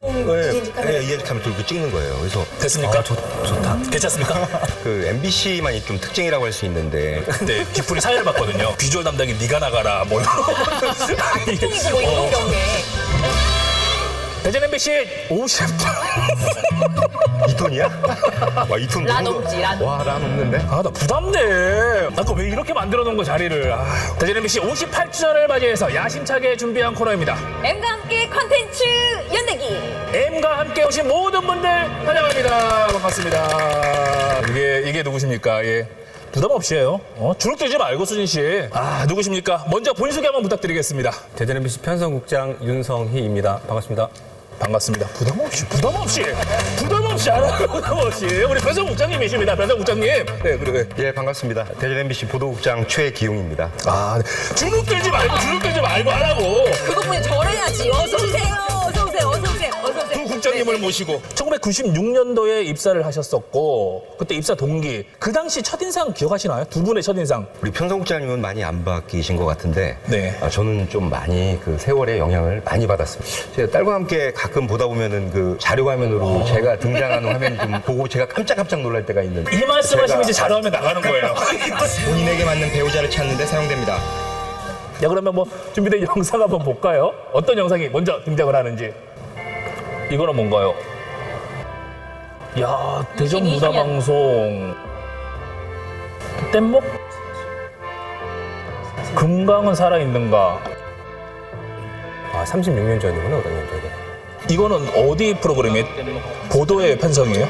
ENG 카메라 들고 찍는 거예요. 그래서 됐습니까? 좋다. 괜찮습니까? 그 MBC만이 좀 특징이라고 할 수 있는데 근데 뒷풀이 사회를 봤거든요. 비주얼 담당인 네가 나가라 뭐 특징이고 뭐 이런 경우에. 대전 MBC 50. 2톤이야? 와 2톤 라 넘지, 라 넘지. 와라 넘는데? 아, 나 부담돼. 아까 왜 이렇게 만들어 놓은 거 자리를. 대전 MBC 58주년을 맞이해서 야심차게 준비한 코너입니다. M과 함께 컨텐츠 연대기. M과 함께 오신 모든 분들 환영합니다. 반갑습니다. 이게 누구십니까? 예. 부담 없이 해요. 주눅들지 말고 수진 씨. 누구십니까? 먼저 본인 소개 한번 부탁드리겠습니다. 대전 MBC 편성국장 윤성희입니다. 반갑습니다. 반갑습니다. 부담 없이 알아요. 부담 없이. 우리 편성국장님이십니다. 편성국장님. 네, 그리고 예 반갑습니다. 대전 MBC 보도국장 최기용입니다. 주눅들지 말고 하라고. 그것뿐이 저래야지. 어서 오세요. 어서 오세요. 어서 오세요. 어서 오세요. 두 국장님을 모시고 1996년도에 입사를 하셨었고 그때 입사 동기 그 당시 첫인상 기억하시나요? 두 분의 첫인상. 우리 편성국장님은 많이 안 바뀌신 것 같은데 네. 저는 좀 많이 그 세월의 영향을 많이 받았습니다. 제가 딸과 함께 가끔 보다 보면은 그 자료 화면으로 제가 등장하는 화면 좀 보고 제가 깜짝 놀랄 때가 있는데 이 말씀하시면 이제 자료화면 나가는 거예요. 본인에게 맞는 배우자를 찾는데 사용됩니다. 야, 그러면 뭐 준비된 영상 한번 볼까요? 어떤 영상이 먼저 등장을 하는지. 이거는 뭔가요? 야, 대전 문화방송. 뗏목? 금강은 살아있는가? 36년 전이구나, 5년 전에. 이거는 어디 프로그램이에요? 보도의 편성이에요?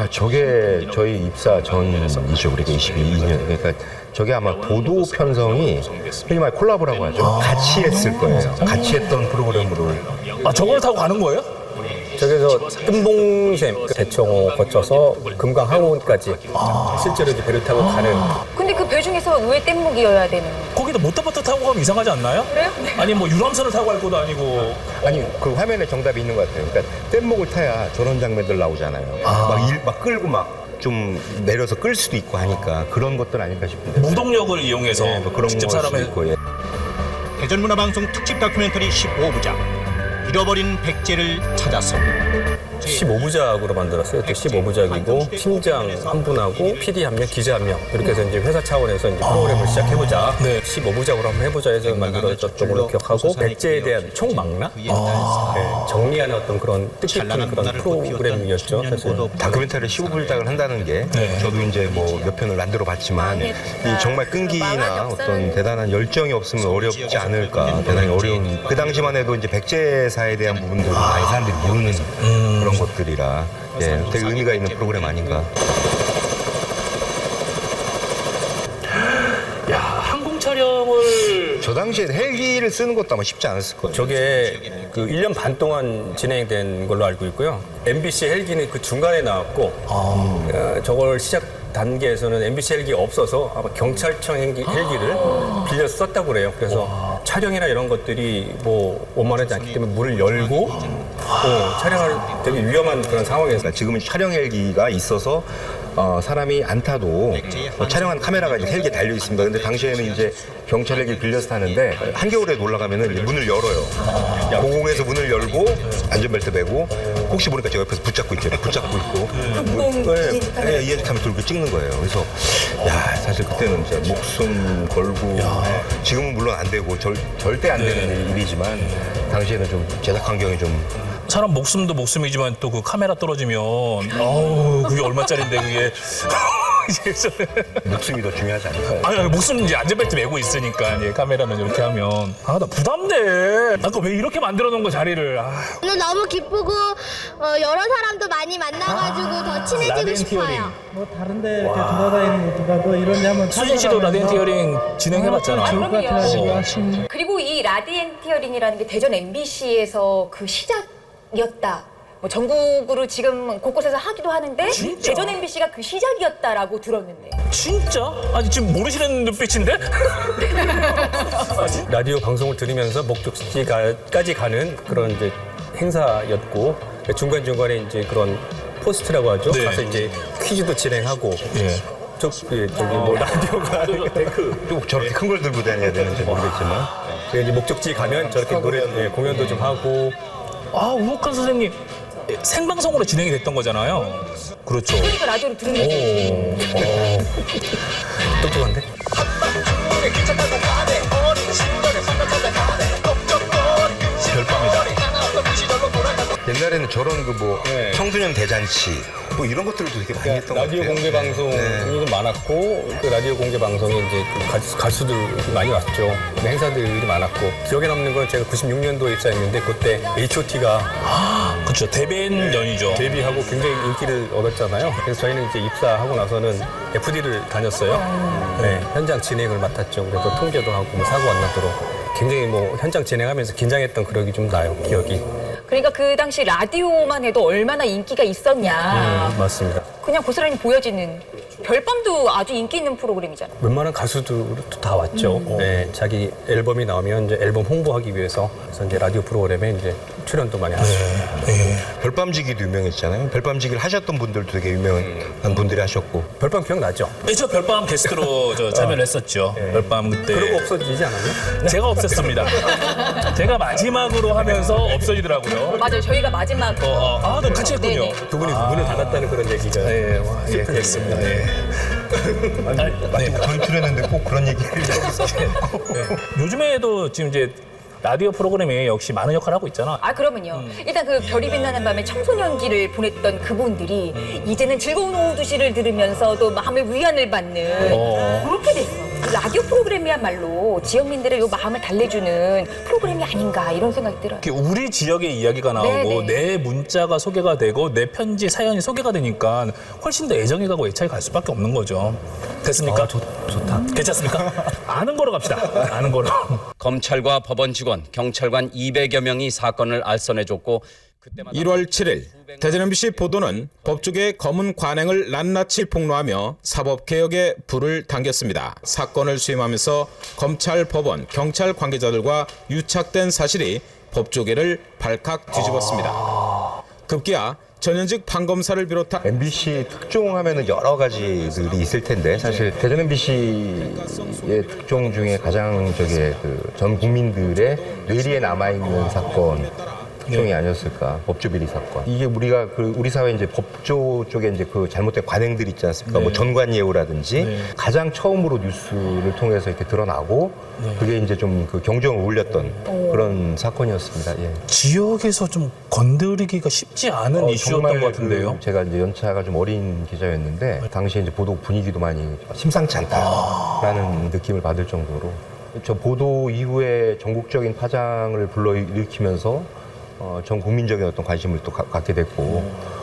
저게 저희 입사 전이죠. 우리가 22년. 그러니까 저게 아마 보도 편성이 흔히 말 콜라보라고 하죠. 같이 했을 거예요. 같이 했던 프로그램으로. 저걸 타고 가는 거예요? 저기서 뜸봉샘, 대청호 거쳐서 금강항원까지 실제로 이제 배를 타고 가는. 근데 그 배 중에서 왜 뗏목이어야 되는 거예요? 거기도 모터보트 타고 가면 이상하지 않나요? 그래요? 아니 뭐 유람선을 타고 갈 것도 아니고. 아니 그 화면에 정답이 있는 것 같아요. 그러니까 뗏목을 타야 저런 장면들 나오잖아요. 막 끌고 막 좀 내려서 끌 수도 있고 하니까 그런 것들 아닐까 싶은데. 무동력을 이용해서 뭐 그런 직접 걸 수도 사람을. 있고. 예. 대전문화방송 특집 다큐멘터리 15부작 잃어버린 백제를 찾아서 15부작으로 만들었어요. 또 15부작이고 팀장 한 분하고 PD 한 명, 기자 한 명 이렇게 해서 이제 회사 차원에서 이제 프로그램을 시작해보자. 네. 15부작으로 한번 해보자 해서 만들어졌던 걸로 기억하고 백제에 대한 총망라 정리하는 어떤 그런 뜻깊은 그런 프로그램이었죠. 사실. 다큐멘터리 15분작을 한다는 게 저도 이제 뭐 몇 편을 만들어 봤지만 이 정말 끈기나 어떤 대단한 열정이 없으면 어렵지 않을까. 대단히 어려운 그 당시만 해도 이제 백제사에 대한 부분들을 많이 사람들이 모르는 그런 것들이라 되게 의미가 있는 프로그램 아닌가. 야, 항공 촬영을. 저 당시에 헬기를 쓰는 것도 아마 쉽지 않았을 거예요. 저게 그 1년 반 동안 진행된 걸로 알고 있고요. MBC 헬기는 그 중간에 나왔고 저걸 시작 단계에서는 MBC 헬기가 없어서 아마 경찰청 헬기를 빌려서 썼다고 그래요. 그래서 촬영이나 이런 것들이 뭐 원만하지 않기 때문에 문을 열고 촬영할 되게 위험한 그런 상황에서 그러니까 지금은 촬영 헬기가 있어서 사람이 안 타도 촬영한 카메라가 이제 헬기에 달려 있습니다. 근데 당시에는 이제 경찰 헬기를 빌려서 타는데 한겨울에 올라가면은 이제 문을 열어요. 공공에서 문을 열고 안전벨트 매고 혹시 모르니까 제가 옆에서 붙잡고 있잖아요. 붙잡고 있고 ENG 카메라 들고 찍는 거예요. 그래서 사실 그때는 이제 목숨 걸고 지금은 물론 안 되고 절대 안 되는 일이지만 당시에는 좀 제작 환경이 좀 사람 목숨도 목숨이지만 또 그 카메라 떨어지면 그게 얼마짜린데 그게. 목숨이 더 중요하지 않을까요? 아니 목숨 이제 안전벨트 메고 있으니까 이제 카메라는 이렇게 하면 나 부담돼. 아까 왜 이렇게 만들어 놓은 거 자리를. 오늘 너무 기쁘고 여러 사람도 많이 만나가지고 더 친해지고 라디엔 싶어요. 티어링. 뭐 다른데 이렇게 돌아다니는 것보다도 이런 데 한번 수진 씨도 라디엔 티어링 진행해봤잖아. 좋을 것 같아가지고 그리고 이 라디엔 티어링이라는 게 대전 MBC에서 그 시작이었다. 뭐 전국으로 지금 곳곳에서 하기도 하는데 진짜? 대전 MBC가 그 시작이었다라고 들었는데. 진짜? 아니 지금 모르시는 눈빛인데? 라디오 방송을 들으면서 목적지까지 가는 그런 이제 행사였고 중간중간에 이제 그런 포스트라고 하죠. 네. 가서 이제 퀴즈도 진행하고 저기 뭐 라디오가 데크 또 저렇게 큰 걸 들고 다녀야 되는지 모르겠지만 이제 목적지 가면 저렇게 노래 공연도 좀 하고 우옥한 선생님 생방송으로 진행이 됐던 거잖아요. 그렇죠. 그러니까 라디오로 들은 거죠. 똑똑한데? 별밤이다. 옛날에는 저런 그 뭐 네. 청소년 대잔치 뭐 이런 것들도 되게 많이 했던 것 같아요. 라디오 공개 방송이 좀 많았고 그 라디오 공개 방송에 이제 그 가수들이 많이 왔죠. 행사들이 많았고 기억에 남는 건 제가 96년도에 입사했는데 그때 H.O.T가 그렇죠. 데뷔 연이죠. 데뷔하고 굉장히 인기를 얻었잖아요. 그래서 저희는 이제 입사하고 나서는 FD를 다녔어요. 네, 현장 진행을 맡았죠. 그래서 통제도 하고 뭐 사고 안 나도록 굉장히 뭐 현장 진행하면서 긴장했던 그력이 좀 나요. 기억이. 그러니까 그 당시 라디오만 해도 얼마나 인기가 있었냐. 맞습니다. 그냥 고스란히 보여지는 별밤도 아주 인기 있는 프로그램이잖아요. 웬만한 가수들도 다 왔죠. 네, 자기 앨범이 나오면 이제 앨범 홍보하기 위해서 그래서 이제 라디오 프로그램에 이제 출연도 많이 하죠. 별밤지기도 유명했잖아요. 별밤지기를 하셨던 분들도 되게 유명한 분들이 하셨고. 별밤 기억나죠? 네, 저 별밤 게스트로 참여를 했었죠. 별밤 그때. 그러고 없어지지 않았나요? 제가 없앴습니다. 제가 마지막으로 하면서 없어지더라고요. 맞아요. 저희가 마지막 너 같이 했군요. 네네. 두 분이 문을 닫았다는 그런 얘기가. 네, 예, 그렇습니다. 예. 저희 출연했는데 꼭 그런 얘기를 요즘에도 지금 이제 라디오 프로그램이 역시 많은 역할을 하고 있잖아. 그러면요. 일단 그 별이 빛나는 밤에 청소년기를 보냈던 그분들이 이제는 즐거운 오후 2시를 들으면서도 마음의 위안을 받는 그렇게 됐어. 그 라디오 프로그램이야말로 지역민들의 요 마음을 달래주는 프로그램이 아닌가 이런 생각이 들어요. 이렇게 우리 지역의 이야기가 나오고 네네. 내 문자가 소개가 되고 내 편지 사연이 소개가 되니까 훨씬 더 애정이 가고 애착이 갈 수밖에 없는 거죠. 됐습니까? 좋다. 괜찮습니까? 아는 거로 갑시다. 아는 거로. 검찰과 법원 직원, 경찰관 200여 명이 사건을 알선해줬고 그때마다 1월 7일 대전 MBC 보도는 법조계의 검은 관행을 낱낱이 폭로하며 사법개혁에 불을 당겼습니다. 사건을 수임하면서 검찰, 법원, 경찰 관계자들과 유착된 사실이 법조계를 발칵 뒤집었습니다. 급기야 전현직 판검사를 비롯한 MBC 특종하면은 여러 가지들이 있을 텐데 사실 대전 MBC의 특종 중에 가장 전 국민들의 뇌리에 남아 있는 사건 특종이 아니었을까. 법조 비리 사건. 이게 우리가 우리 사회 이제 법조 쪽에 이제 그 잘못된 관행들 있지 않습니까? 뭐 전관예우라든지 가장 처음으로 뉴스를 통해서 이렇게 드러나고 그게 이제 좀 그 경종을 울렸던 그런 사건이었습니다. 예. 지역에서 좀 건드리기가 쉽지 않은 이슈였던 정말 것 같은데요. 제가 이제 연차가 좀 어린 기자였는데 당시에 이제 보도 분위기도 많이 심상치 않다라는 느낌을 받을 정도로 저 보도 이후에 전국적인 파장을 불러일으키면서 전 국민적인 어떤 관심을 또 갖게 됐고.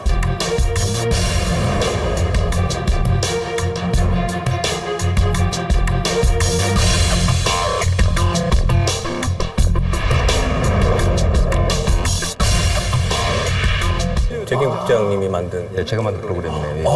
재경 국장님이 만든 네, 제가 만든 프로그램이네요.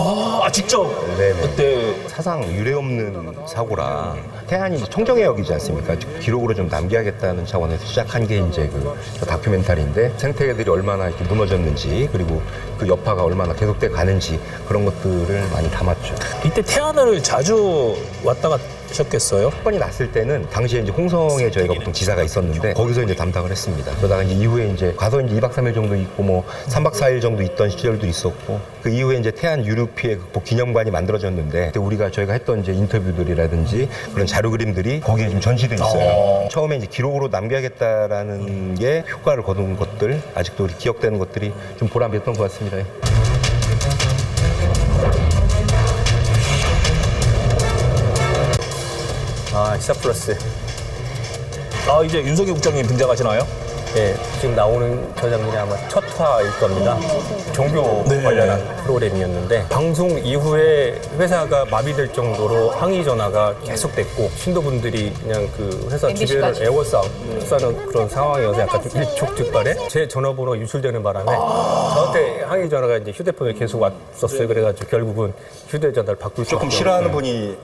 직접 네네. 그때 사상 유례없는 사고라 태안이 청정해역이지 않습니까? 기록으로 좀 남겨야겠다는 차원에서 시작한 게 이제 그 다큐멘터리인데 생태계들이 얼마나 이렇게 무너졌는지 그리고 그 여파가 얼마나 계속돼 가는지 그런 것들을 많이 담았죠. 이때 태안을 자주 왔다 가셨겠어요? 사건이 났을 때는 당시에 이제 홍성에 저희가 보통 지사가 있었는데 거기서 이제 담당을 했습니다. 그러다가 이제 이후에 이제 가서 이제 2박 3일 정도 있고 뭐 3박 4일 정도 있던 시절도 있었고 그 이후에 이제 태안 유류 피해 극복 기념관이 만들어졌는데 그때 저희가 했던 이제 인터뷰들이라든지 그런 자료 그림들이 거기에 지금 전시돼 있어요. 처음에 이제 기록으로 남겨야겠다라는 게 효과를 거둔 것들 아직도 우리 기억되는 것들이 좀 보람이 있던 것 같습니다. 시사 플러스. 이제 윤석열 국장님 등장하시나요? 예, 지금 나오는 저 장면이 아마 첫 화일 겁니다. 종교 관련한 프로그램이었는데 방송 이후에 회사가 마비될 정도로 항의 전화가 계속됐고 신도분들이 그냥 그 회사 MBC까지. 주변을 에워싸는 그런 상황이어서 약간 좀 일촉즉발에 제 전화번호가 유출되는 바람에 저한테 항의 전화가 이제 휴대폰에 계속 왔었어요. 그래가지고 결국은 휴대전화를 바꿀 수 조금 없죠. 싫어하는 분이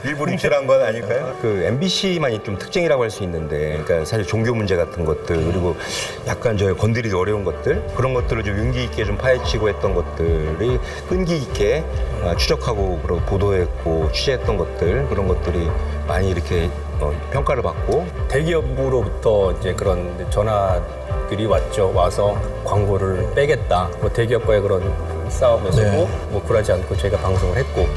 일부러 유출한 건 아닐까요? 그 MBC만이 좀 특징이라고 할 수 있는데, 그러니까 사실 종교 문제 같은 것들 그리고 약간 건드리기 어려운 것들 그런 것들을 좀 용기 있게 좀 파헤치고 했던 것들이 끈기 있게 추적하고 그리고 보도했고 취재했던 것들 그런 것들이 많이 이렇게 평가를 받고 대기업으로부터 이제 그런 전화 기업들이 왔죠. 와서 광고를 빼겠다. 뭐 대기업과의 그런 싸움에서도 뭐 굴하지 않고 저희가 방송을 했고.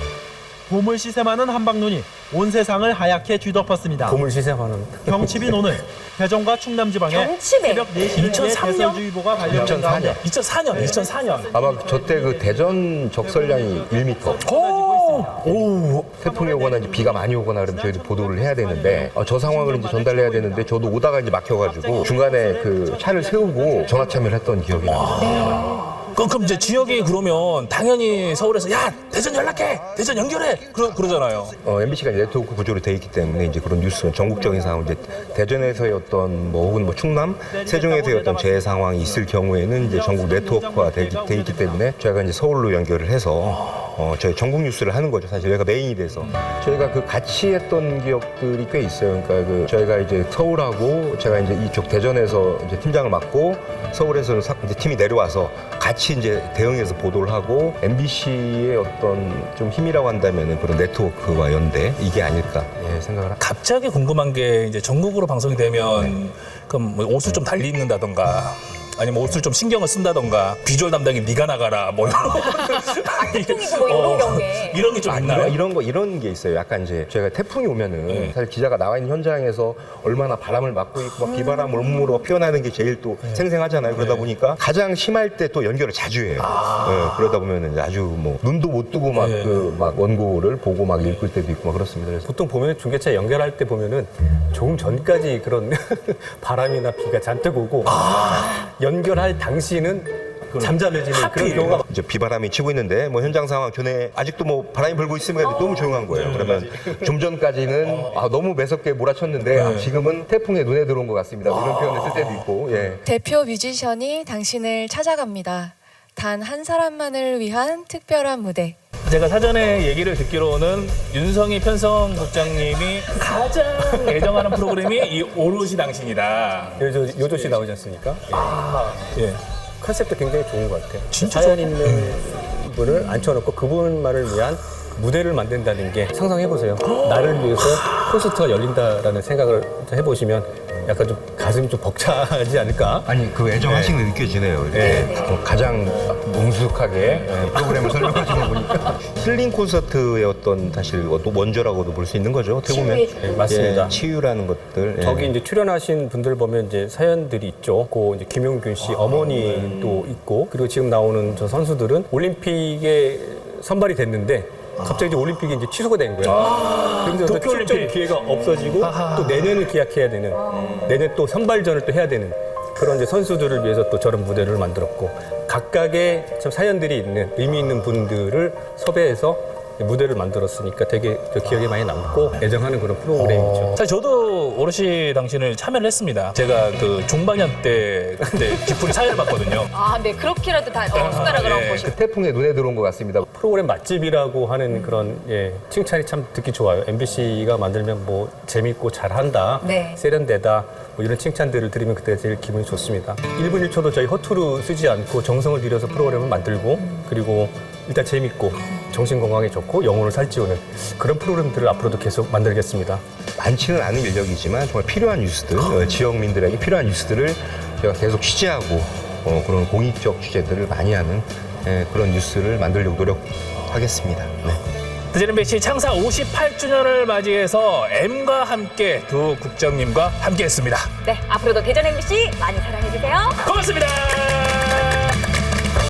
보물 시샘하는 한방눈이 온 세상을 하얗게 뒤덮었습니다. 보물 시샘하는 경칩인 오늘 대전과 충남 지방에 경칩에? 새벽 4시를 2003 년? 대설주의보가 발령된 가운데 2004년. 아마 저때 그 대전 적설량이 1m. 오. 태풍이 오거나 이제 비가 많이 오거나 그러면 저희도 보도를 해야 되는데 저 상황을 이제 전달해야 되는데 저도 오다가 이제 막혀가지고 중간에 그 차를 세우고 전화 참여를 했던 기억이 납니다. 그럼 이제 지역이 그러면 당연히 서울에서 야 대전 연락해, 대전 연결해 그러잖아요. MBC가 네트워크 구조로 돼 있기 때문에 이제 그런 뉴스 전국적인 상황 이제 대전에서의 어떤 뭐 혹은 뭐 충남, 세종에서의 어떤 재해 상황이 있을 경우에는 이제 전국 네트워크화 돼 있기 때문에 저희가 이제 서울로 연결을 해서 저희 전국 뉴스를 하는 거죠. 사실 저희가 메인이 돼서 저희가 그 같이 했던 기억들이 꽤 있어요. 그러니까 그 저희가 이제 서울하고 제가 이제 이쪽 대전에서 이제 팀장을 맡고 서울에서는 이제 팀이 내려와서 같이 이제 대응해서 보도를 하고 MBC의 어떤 좀 힘이라고 한다면은 그런 네트워크와 연대 이게 아닐까 생각을 합니다. 갑자기 궁금한 게 이제 전국으로 방송이 되면 그럼 뭐 옷을 좀 달리 입는다던가 아니면 옷을 좀 신경을 쓴다던가 비주얼 담당인 네가 나가라 뭐 태풍이고 뭐 이런 경우에. 이런 게 좀 있나요? 이런 게 있어요. 약간 이제 저희가 태풍이 오면은 사실 기자가 나와 있는 현장에서 얼마나 바람을 맞고 있고 막 비바람 얼음으로 피어나는 게 제일 또 생생하잖아요. 그러다 보니까 가장 심할 때 또 연결을 자주 해요. 그러다 보면은 이제 아주 뭐 눈도 못 뜨고 막 막 원고를 보고 막 읽을 때도 있고 막 그렇습니다. 그래서 보통 보면 중계차 연결할 때 보면은 조금 전까지 그런 바람이나 비가 잔뜩 오고 연결할 당시는 잠잠해지는 그런 경우가 이제 비바람이 치고 있는데 뭐 현장 상황 전에 아직도 뭐 바람이 불고 있으면 너무 조용한 거예요. 그러면 좀 전까지는 너무 매섭게 몰아쳤는데 지금은 태풍의 눈에 들어온 것 같습니다. 이런 표현을 쓸 때도 있고. 대표 뮤지션이 당신을 찾아갑니다. 단 한 사람만을 위한 특별한 무대. 제가 사전에 얘기를 듣기로는 윤성희 편성국장님이 가장 애정하는 프로그램이 이 오롯이 당신이다. 요조 씨 나오지 않습니까? 예. 컨셉도 굉장히 좋은 것 같아요. 진짜 사연 있는 분을 앉혀놓고 그분만을 위한 무대를 만든다는 게 상상해보세요. 나를 위해서 콘서트가 열린다라는 생각을 해보시면 약간 좀 가슴이 좀 벅차지 않을까? 아니 그 애정하시는 게 느껴지네요. 이렇게 가장 능숙하게 프로그램을 설명하시는 거 보니까 힐링 콘서트의 어떤 사실 또 원조라고도 볼 수 있는 거죠. 어떻게 보면 맞습니다. 치유라는 것들. 저기 이제 출연하신 분들 보면 이제 사연들이 있죠. 그 이제 김용균 씨 어머니도 있고 그리고 지금 나오는 저 선수들은 올림픽에 선발이 됐는데 갑자기 이제 올림픽이 이제 취소가 된 거예요. 그래서 출전 기회가 없어지고 또 내년을 기약해야 되는 내년 또 선발전을 또 해야 되는 그런 이제 선수들을 위해서 또 저런 무대를 만들었고 각각의 참 사연들이 있는 의미 있는 분들을 섭외해서 무대를 만들었으니까 되게 기억에 많이 남고 애정하는 그런 프로그램이죠. 사실 저도 오롯이 당신을 참여를 했습니다. 제가 그 종방년 때 그때 뒷풀이 사연을 봤거든요. 네. 그렇게라도 다 손가락을 얹고 그 태풍의 눈에 들어온 것 같습니다. 프로그램 맛집이라고 하는 그런 칭찬이 참 듣기 좋아요. MBC가 만들면 뭐 재밌고 잘한다, 세련되다 뭐 이런 칭찬들을 들으면 그때 제일 기분이 좋습니다. 1분 1초도 저희 허투루 쓰지 않고 정성을 들여서 프로그램을 만들고 그리고 일단 재밌고 정신 건강에 좋고 영혼을 살찌우는 그런 프로그램들을 앞으로도 계속 만들겠습니다. 많지는 않은 인력이지만 정말 필요한 뉴스들, 지역민들에게 필요한 뉴스들을 제가 계속 취재하고 그런 공익적 취재들을 많이 하는 그런 뉴스를 만들려고 노력하겠습니다. 대전 MBC 창사 58주년을 맞이해서 M과 함께 두 국장님과 함께했습니다. 네, 앞으로도 대전 MBC 많이 사랑해주세요. 고맙습니다.